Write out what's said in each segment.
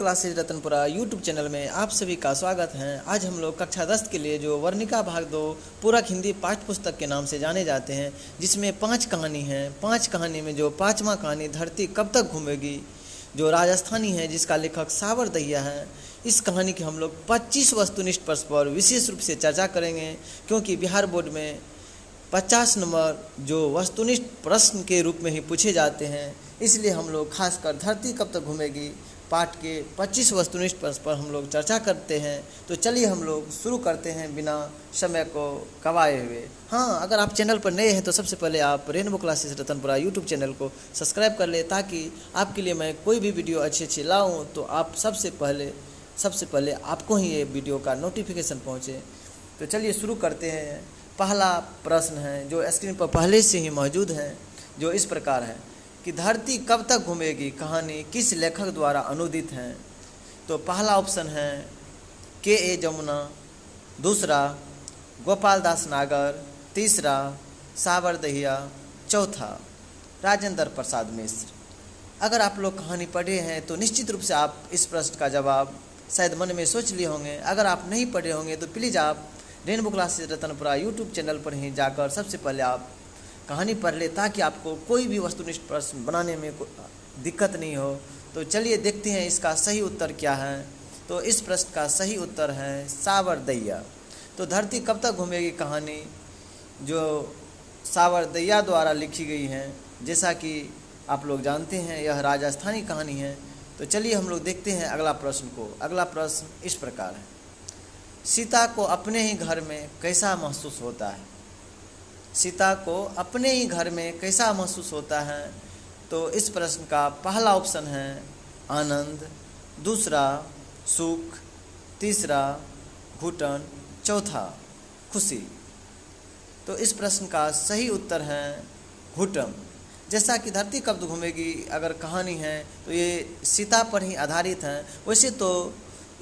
Classes Ratanpura YouTube channel में आप सभी का स्वागत है। आज हम लोग कक्षा 10 के लिए जो वर्णिका भाग 2 पूरक हिंदी पाठ्य पुस्तक के नाम से जाने जाते हैं, जिसमें 5 कहानी हैं। 5 कहानी में जो 5वां कहानी धरती कब तक घूमेगी, जो राजस्थानी है, जिसका लेखक सावर दहिया है। इस कहानी के हम लोग 25 वस्तुनिष्ठ प्रश्न पर विशेष रूप से चर्चा करेंगे, क्योंकि बिहार बोर्ड में 50 नंबर जो वस्तुनिष्ठ प्रश्न के रूप में ही पूछे जाते हैं, इसलिए हम लोग खासकर धरती कब तक घूमेगी पाठ के 25 वस्तुनिष्ठ प्रश्न पर हम लोग चर्चा करते हैं। तो चलिए हम लोग शुरू करते हैं बिना समय को गवाए हुए। हाँ, अगर आप चैनल पर नए हैं तो सबसे पहले आप rainbow classes Ratanpura YouTube channel को सब्सक्राइब कर ले, ताकि आपके लिए मैं कोई भी वीडियो अच्छी लाऊं तो आप सबसे पहले आपको ही ये वीडियो का नोटिफिकेशन पहुँचे। तो चलिए शुरू करते हैं। पहला प्रश्न है जो स्क्रीन पर पहले से ही मौजूद है, जो इस प्रकार है कि धरती कब तक घूमेगी कहानी किस लेखक द्वारा अनुदित है। तो पहला ऑप्शन है के जमुना, दूसरा गोपाल दास नागर, तीसरा सावर दहिया, चौथा राजेंद्र प्रसाद मिश्र। अगर आप लोग कहानी पढ़े हैं तो निश्चित रूप से आप इस प्रश्न का जवाब शायद मन में सोच लिए होंगे। अगर आप नहीं पढ़े होंगे तो प्लीज़ आप rainbow classes Ratanpura YouTube channel पर ही जाकर सबसे पहले आप कहानी पढ़ ले, ताकि आपको कोई भी वस्तुनिष्ठ प्रश्न बनाने में दिक्कत नहीं हो। तो चलिए देखते हैं इसका सही उत्तर क्या है। तो इस प्रश्न का सही उत्तर है सावर दहिया। तो धरती कब तक घूमेगी कहानी जो सावर दहिया द्वारा लिखी गई है, जैसा कि आप लोग जानते हैं यह राजस्थानी कहानी है। तो चलिए हम लोग देखते हैं अगला प्रश्न को। अगला प्रश्न इस प्रकार है, सीता को अपने ही घर में कैसा महसूस होता है। सीता को अपने ही घर में कैसा महसूस होता है। तो इस प्रश्न का पहला ऑप्शन है आनंद, दूसरा सुख, तीसरा घुटन, चौथा खुशी। तो इस प्रश्न का सही उत्तर है घुटन। जैसा कि धरती कब घूमेगी अगर कहानी है तो ये सीता पर ही आधारित है। वैसे तो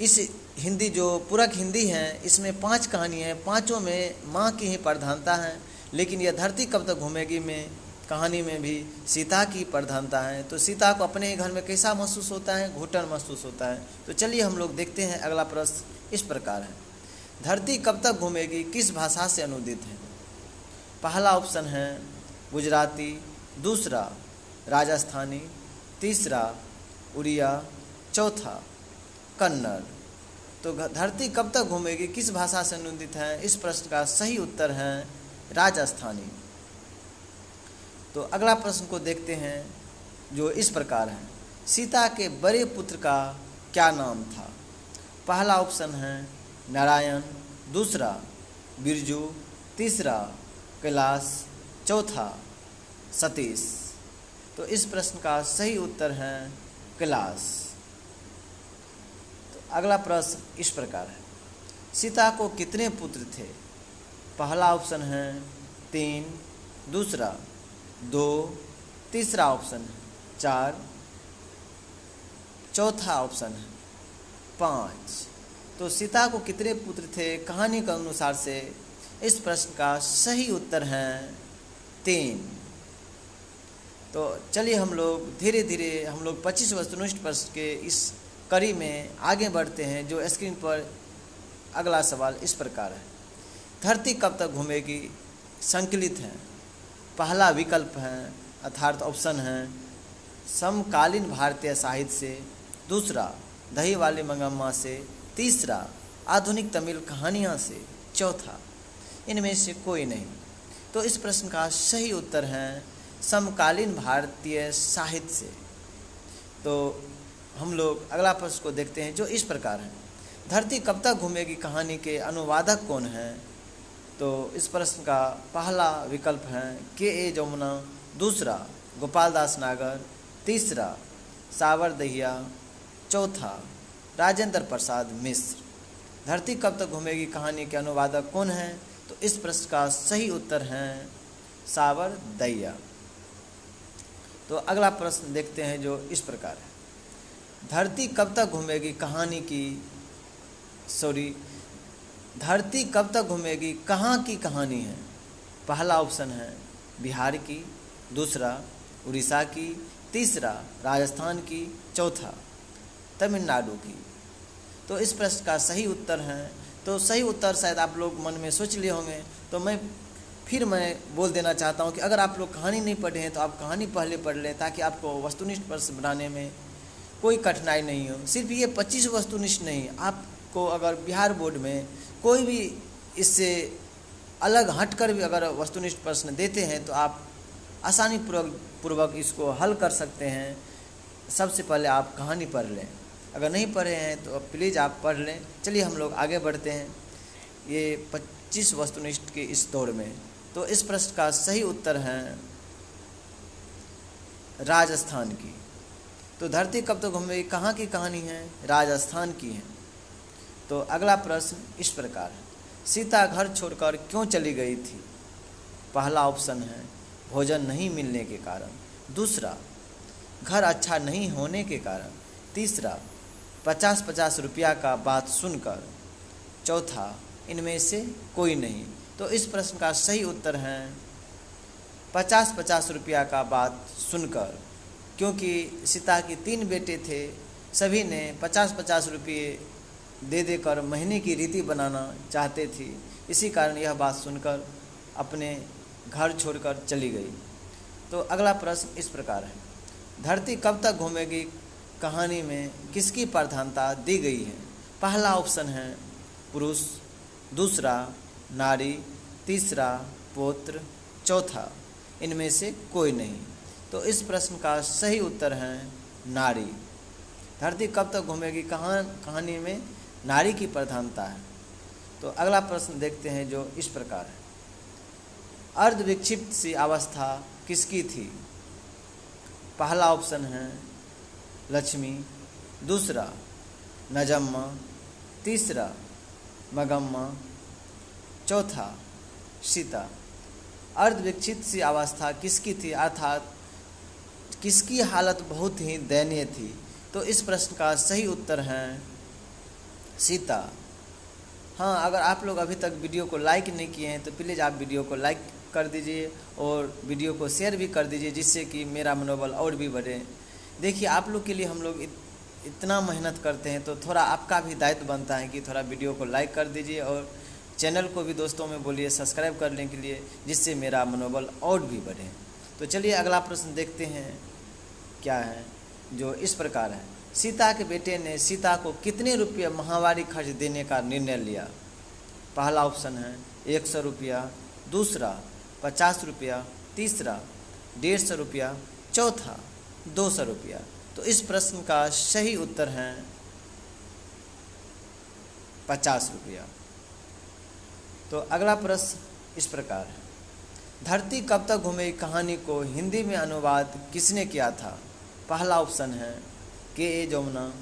इस हिंदी जो पूरक हिंदी है, इसमें 5 कहानी है, पाँचों में माँ की ही प्रधानता है, लेकिन यह धरती कब तक घूमेगी में कहानी में भी सीता की प्रधानता है। तो सीता को अपने घर में कैसा महसूस होता है, घुटन महसूस होता है। तो चलिए हम लोग देखते हैं अगला प्रश्न इस प्रकार है, धरती कब तक घूमेगी किस भाषा से अनुदित है। पहला ऑप्शन है गुजराती, दूसरा राजस्थानी, तीसरा उड़िया, चौथा कन्नड़। तो धरती कब तक घूमेगी किस भाषा से अनुदित है, इस प्रश्न का सही उत्तर है राजस्थानी। तो अगला प्रश्न को देखते हैं जो इस प्रकार है, सीता के बड़े पुत्र का क्या नाम था। पहला ऑप्शन है नारायण, दूसरा बिरजू, तीसरा कैलाश, चौथा सतीश। तो इस प्रश्न का सही उत्तर है कैलाश। तो अगला प्रश्न इस प्रकार है, सीता को कितने पुत्र थे। पहला ऑप्शन है 3, दूसरा 2, तीसरा ऑप्शन है 4, चौथा ऑप्शन है 5। तो सीता को कितने पुत्र थे कहानी के अनुसार से, इस प्रश्न का सही उत्तर है 3। तो चलिए हम लोग धीरे धीरे 25 वस्तुनिष्ठ प्रश्न के इस कड़ी में आगे बढ़ते हैं। जो स्क्रीन पर अगला सवाल इस प्रकार है, धरती कब तक घूमेगी संकलित है। पहला विकल्प है अर्थात ऑप्शन है समकालीन भारतीय साहित्य से, दूसरा दही वाली मंगम्मा से, तीसरा आधुनिक तमिल कहानियाँ से, चौथा इनमें से कोई नहीं। तो इस प्रश्न का सही उत्तर है समकालीन भारतीय साहित्य से। तो हम लोग अगला प्रश्न को देखते हैं जो इस प्रकार है, धरती कब तक घूमेगी कहानी के अनुवादक कौन है। तो इस प्रश्न का पहला विकल्प है के जमुना, दूसरा गोपाल दास नागर, तीसरा सावर दहिया, चौथा राजेंद्र प्रसाद मिश्र। धरती कब तक घूमेगी कहानी के अनुवादक कौन है। तो इस प्रश्न का सही उत्तर है सावर दहिया। तो अगला प्रश्न देखते हैं जो इस प्रकार है, धरती कब तक घूमेगी धरती कब तक घूमेगी कहाँ की कहानी है। पहला ऑप्शन है बिहार की, दूसरा उड़ीसा की, तीसरा राजस्थान की, चौथा तमिलनाडु की। तो इस प्रश्न का सही उत्तर है, तो सही उत्तर शायद आप लोग मन में सोच लिए होंगे, तो मैं बोल देना चाहता हूँ कि अगर आप लोग कहानी नहीं पढ़े हैं तो आप कहानी पहले पढ़ लें, ताकि आपको वस्तुनिष्ठ प्रश्न बनाने में कोई कठिनाई नहीं हो। सिर्फ ये 25 वस्तुनिष्ठ नहीं, आपको अगर बिहार बोर्ड में कोई भी इससे अलग हटकर भी अगर वस्तुनिष्ठ प्रश्न देते हैं तो आप आसानी पूर्वक इसको हल कर सकते हैं। सबसे पहले आप कहानी पढ़ लें, अगर नहीं पढ़े हैं तो प्लीज़ आप पढ़ लें। चलिए हम लोग आगे बढ़ते हैं ये 25 वस्तुनिष्ठ के इस दौर में। तो इस प्रश्न का सही उत्तर है राजस्थान की। तो धरती कब तक घूमेगी कहाँ की कहानी है? राजस्थान की है। तो अगला प्रश्न इस प्रकार है, सीता घर छोड़कर क्यों चली गई थी? पहला ऑप्शन है भोजन नहीं मिलने के कारण, दूसरा घर अच्छा नहीं होने के कारण, तीसरा 50-50 रुपया का बात सुनकर, चौथा इनमें से कोई नहीं। तो इस प्रश्न का सही उत्तर है 50-50 रुपया का बात सुनकर, क्योंकि सीता के 3 बेटे थे, सभी ने 50-50 रुपये दे देकर महीने की रीति बनाना चाहते थे। इसी कारण यह बात सुनकर अपने घर छोड़कर चली गई। तो अगला प्रश्न इस प्रकार है, धरती कब तक घूमेगी कहानी में किसकी प्रधानता दी गई है? पहला ऑप्शन है पुरुष, दूसरा नारी, तीसरा पौत्र, चौथा इनमें से कोई नहीं। तो इस प्रश्न का सही उत्तर है नारी। धरती कब तक घूमेगी कहानी में नारी की प्रधानता है। तो अगला प्रश्न देखते हैं जो इस प्रकार है, अर्धविक्षिप्त सी अवस्था किसकी थी? पहला ऑप्शन है लक्ष्मी, दूसरा नजम्मा, तीसरा मगम्मा, चौथा सीता। अर्धविक्षिप्त सी अवस्था किसकी थी, अर्थात किसकी हालत बहुत ही दयनीय थी? तो इस प्रश्न का सही उत्तर है सीता। हाँ, अगर आप लोग अभी तक वीडियो को लाइक नहीं किए हैं तो प्लीज़ आप वीडियो को लाइक कर दीजिए और वीडियो को शेयर भी कर दीजिए, जिससे कि मेरा मनोबल और भी बढ़े। देखिए, आप लोग के लिए हम लोग इतना मेहनत करते हैं, तो थोड़ा आपका भी दायित्व बनता है कि थोड़ा वीडियो को लाइक कर दीजिए और चैनल को भी दोस्तों में बोलिए सब्सक्राइब करने के लिए, जिससे मेरा मनोबल और भी बढ़े। तो चलिए अगला प्रश्न देखते हैं क्या है, जो इस प्रकार है, सीता के बेटे ने सीता को कितने रुपये माहवारी खर्च देने का निर्णय लिया? पहला ऑप्शन है 100 रुपया, दूसरा 50 रुपया, तीसरा 150 रुपया, चौथा 200 रुपया। तो इस प्रश्न का सही उत्तर है 50 रुपया। तो अगला प्रश्न इस प्रकार है, धरती कब तक घूमेगी कहानी को हिंदी में अनुवाद किसने किया था? पहला ऑप्शन है के जमुना,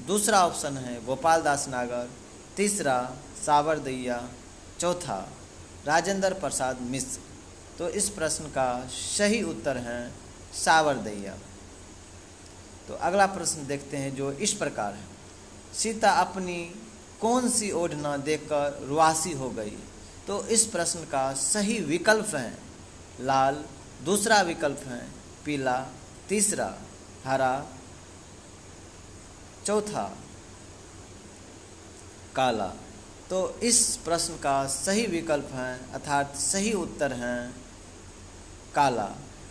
दूसरा ऑप्शन है गोपाल दास नागर, तीसरा सावर दैया, चौथा राजेंद्र प्रसाद मिश्र। तो इस प्रश्न का सही उत्तर है सावर दैया। तो अगला प्रश्न देखते हैं जो इस प्रकार है, सीता अपनी कौन सी ओढ़ना देखकर रुआसी हो गई? तो इस प्रश्न का सही विकल्प है लाल, दूसरा विकल्प है पीला, तीसरा हरा, चौथा काला। तो इस प्रश्न का सही विकल्प है अर्थात सही उत्तर है काला।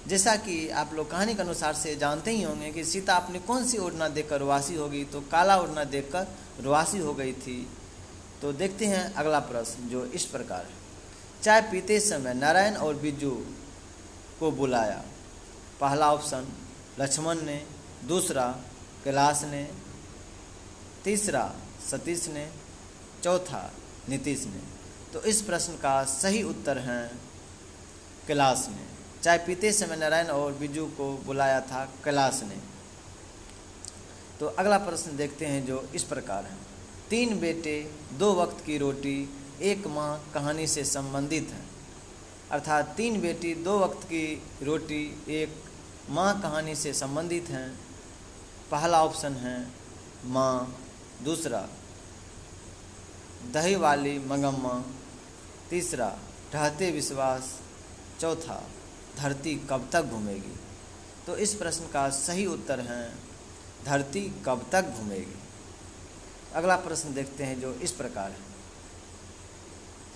जैसा कि आप लोग कहानी के अनुसार से जानते ही होंगे कि सीता अपनी कौन सी ओढ़ना देखकर रुआसी होगी, तो काला ओढ़ना देखकर रुआसी हो गई थी। तो देखते हैं अगला प्रश्न जो इस प्रकार है, चाय पीते समय नारायण और बिज्जू को बुलाया? पहला ऑप्शन लक्ष्मण ने, दूसरा कैलाश ने, तीसरा सतीश ने, चौथा नीतीश ने। तो इस प्रश्न का सही उत्तर है कैलाश ने। चाय पीते समय नारायण और बिज्जू को बुलाया था कैलाश ने। तो अगला प्रश्न देखते हैं जो इस प्रकार है, 3 बेटे 2 वक्त की रोटी 1 माह कहानी से संबंधित है। अर्थात 3 बेटी 2 वक्त की रोटी 1 माह कहानी से संबंधित हैं। पहला ऑप्शन है माँ, दूसरा दही वाली मंगम्मा, तीसरा ढहते विश्वास, चौथा धरती कब तक घूमेगी। तो इस प्रश्न का सही उत्तर है धरती कब तक घूमेगी। अगला प्रश्न देखते हैं जो इस प्रकार है।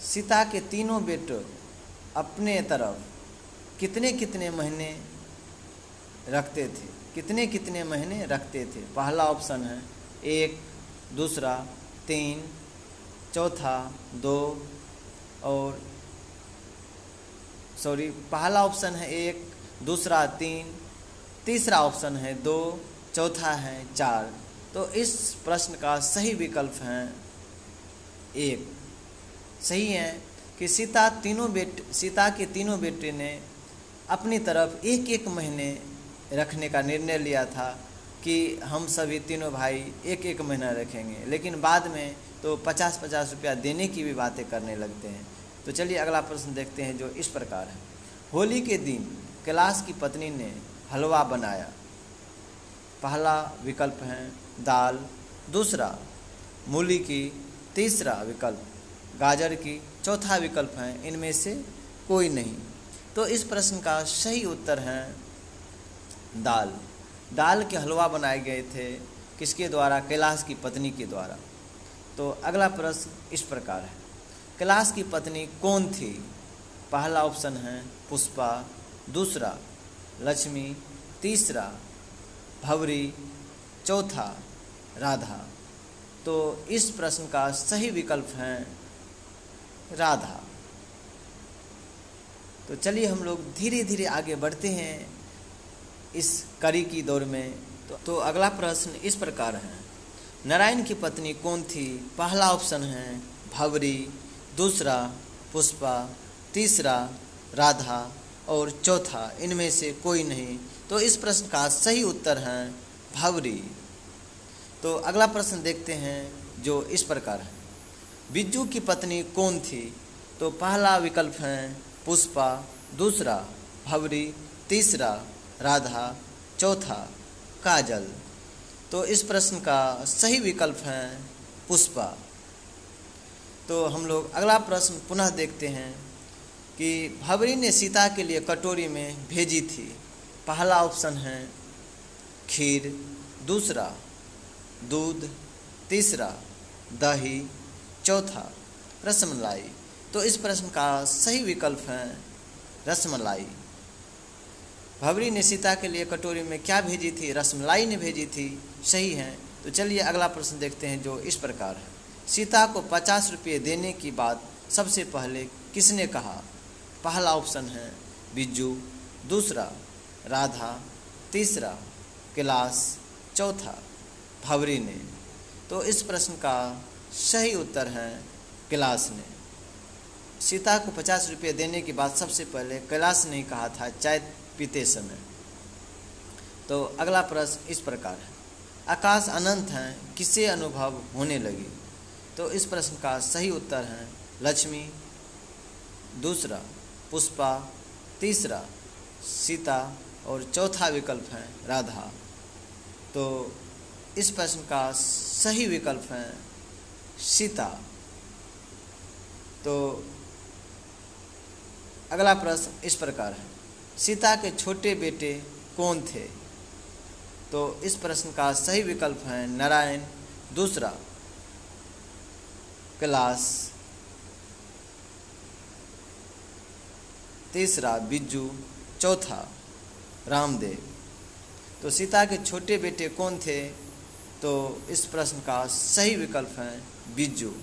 सीता के तीनों बेटे अपने तरफ कितने कितने महीने रखते थे, कितने कितने महीने रखते थे। पहला ऑप्शन है 1, दूसरा 3, चौथा 2 और पहला ऑप्शन है 1, दूसरा 3, तीसरा ऑप्शन है 2, चौथा है 4। तो इस प्रश्न का सही विकल्प है 1। सही है कि सीता के तीनों बेटे ने अपनी तरफ एक एक महीने रखने का निर्णय लिया था कि हम सभी तीनों भाई एक एक महीना रखेंगे, लेकिन बाद में तो 50-50 रुपया देने की भी बातें करने लगते हैं। तो चलिए अगला प्रश्न देखते हैं जो इस प्रकार है। होली के दिन कैलाश की पत्नी ने हलवा बनाया। पहला विकल्प है दाल, दूसरा मूली की, तीसरा विकल्प गाजर की, चौथा विकल्प है इनमें से कोई नहीं। तो इस प्रश्न का सही उत्तर है दाल। दाल के हलवा बनाए गए थे किसके द्वारा? कैलाश की पत्नी के द्वारा। तो अगला प्रश्न इस प्रकार है। कैलाश की पत्नी कौन थी? पहला ऑप्शन है पुष्पा, दूसरा लक्ष्मी, तीसरा भंवरी, चौथा राधा। तो इस प्रश्न का सही विकल्प है राधा। तो चलिए हम लोग धीरे धीरे आगे बढ़ते हैं इस कड़ी की दौर में। तो अगला प्रश्न इस प्रकार है। नारायण की पत्नी कौन थी? पहला ऑप्शन है भंवरी, दूसरा पुष्पा, तीसरा राधा और चौथा इनमें से कोई नहीं। तो इस प्रश्न का सही उत्तर है भंवरी। तो अगला प्रश्न देखते हैं जो इस प्रकार है। बिज्जू की पत्नी कौन थी? तो पहला विकल्प है पुष्पा, दूसरा भंवरी, तीसरा राधा, चौथा काजल। तो इस प्रश्न का सही विकल्प है पुष्पा। तो हम लोग अगला प्रश्न पुनः देखते हैं कि भंवरी ने सीता के लिए कटोरी में भेजी थी। पहला ऑप्शन है खीर, दूसरा दूध, तीसरा दही, चौथा रसमलाई। तो इस प्रश्न का सही विकल्प है रसमलाई। भंवरी ने सीता के लिए कटोरी में क्या भेजी थी? रसमलाई ने भेजी थी। सही है। तो चलिए अगला प्रश्न देखते हैं जो इस प्रकार है। सीता को 50 रुपये देने की बात सबसे पहले किसने कहा? पहला ऑप्शन है बिज्जू, दूसरा राधा, तीसरा कैलाश, चौथा भंवरी ने। तो इस प्रश्न का सही उत्तर है कैलाश ने। सीता को 50 रुपये देने की बात सबसे पहले कैलाश ने कहा था चाय पीते समय। तो अगला प्रश्न इस प्रकार है। आकाश अनंत है किसे अनुभव होने लगी? तो इस प्रश्न का सही उत्तर है लक्ष्मी, दूसरा पुष्पा, तीसरा सीता और चौथा विकल्प है राधा। तो इस प्रश्न का सही विकल्प है सीता। तो अगला प्रश्न इस प्रकार है। सीता के छोटे बेटे कौन थे? तो इस प्रश्न का सही विकल्प है नारायण, दूसरा कैलाश, तीसरा बिज्जू, चौथा रामदेव। तो सीता के छोटे बेटे कौन थे? तो इस प्रश्न का सही विकल्प है बिज्जू।